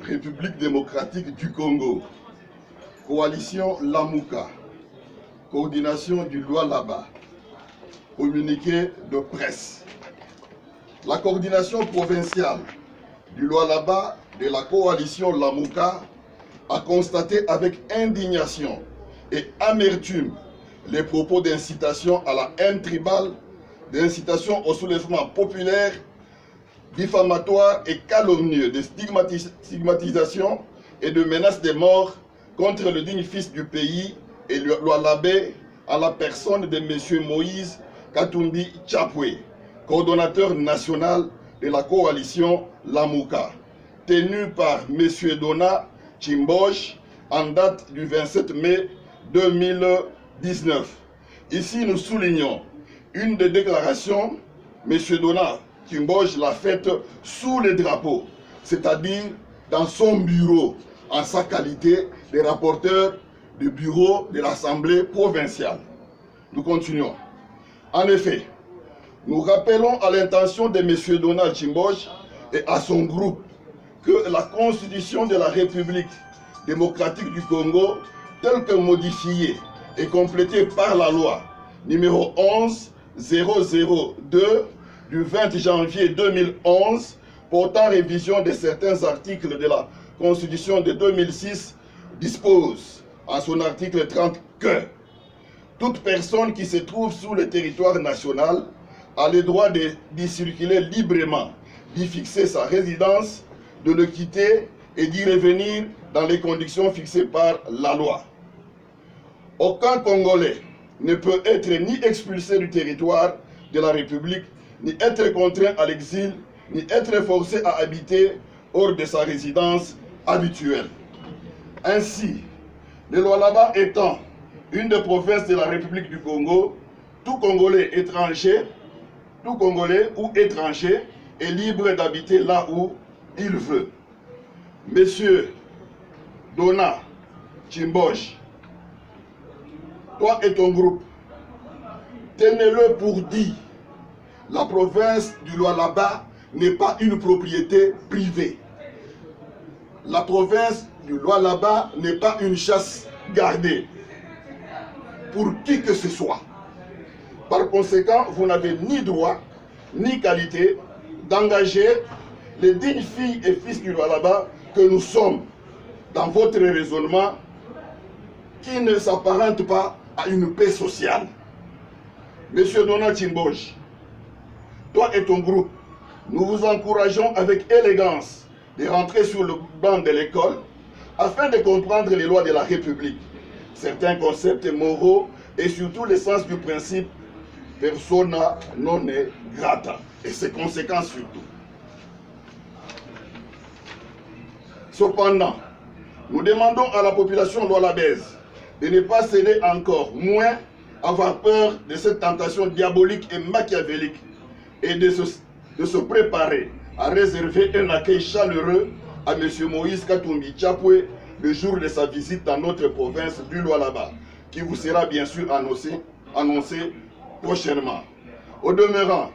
République démocratique du Congo, coalition Lamuka, coordination du Lualaba, communiqué de presse. La coordination provinciale du Lualaba de la coalition Lamuka a constaté avec indignation et amertume les propos d'incitation à la haine tribale, d'incitation au soulèvement populaire, diffamatoire et calomnieux, de stigmatisation et de menaces de mort contre le digne fils du pays et le Lualabé à la personne de M. Moïse Katumbi Tchapwe, coordonnateur national de la coalition Lamuka, tenu par M. Dona Tchimboge en date du 27 mai 2019. Ici, nous soulignons une des déclarations, M. Dona Tchimboge l'a faite sous les drapeaux, c'est-à-dire dans son bureau, en sa qualité de rapporteur du bureau de l'Assemblée provinciale. Nous continuons. En effet, nous rappelons à l'intention de M. Donald Tchimboge et à son groupe que la Constitution de la République démocratique du Congo, telle que modifiée et complétée par la loi numéro 11-002 du 20 janvier 2011 portant révision de certains articles de la Constitution de 2006 dispose en son article 30 que toute personne qui se trouve sous le territoire national a le droit d'y circuler librement, d'y fixer sa résidence, de le quitter et d'y revenir dans les conditions fixées par la loi. Aucun Congolais ne peut être ni expulsé du territoire de la République, ni être contraint à l'exil, ni être forcé à habiter hors de sa résidence habituelle. Ainsi, le Lualaba étant une des provinces de la République du Congo, tout Congolais ou étranger est libre d'habiter là où il veut. Monsieur Dona Tchimboge, toi et ton groupe, tenez-le pour dit, la province du Lualaba n'est pas une propriété privée. La province du Lualaba n'est pas une chasse gardée pour qui que ce soit. Par conséquent, vous n'avez ni droit, ni qualité d'engager les dignes filles et fils du Lualaba que nous sommes dans votre raisonnement qui ne s'apparente pas à une paix sociale. Monsieur Donald Tchimboge, toi et ton groupe, nous vous encourageons avec élégance de rentrer sur le banc de l'école afin de comprendre les lois de la République, certains concepts moraux et surtout l'essence du principe persona non grata et ses conséquences surtout. Cependant, nous demandons à la population lualabaise de ne pas céder encore, moins avoir peur de cette tentation diabolique et machiavélique et de se préparer à réserver un accueil chaleureux à M. Moïse Katumbi Tchapwe le jour de sa visite dans notre province du Lualaba, qui vous sera bien sûr annoncé prochainement. Au demeurant,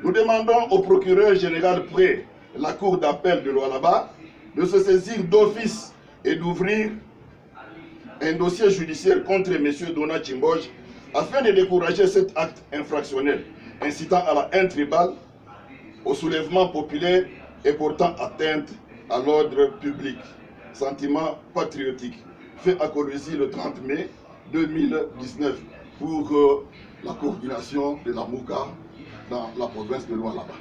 nous demandons au procureur général près la cour d'appel de Lualaba de se saisir d'office et d'ouvrir un dossier judiciaire contre M. Dona Tchimboge afin de décourager cet acte infractionnel incitant à la haine tribale, au soulèvement populaire et portant atteinte à l'ordre public. Sentiment patriotique fait à Kolwezi le 30 mai 2019 pour la coordination de la Lamuka dans la province de Lualaba.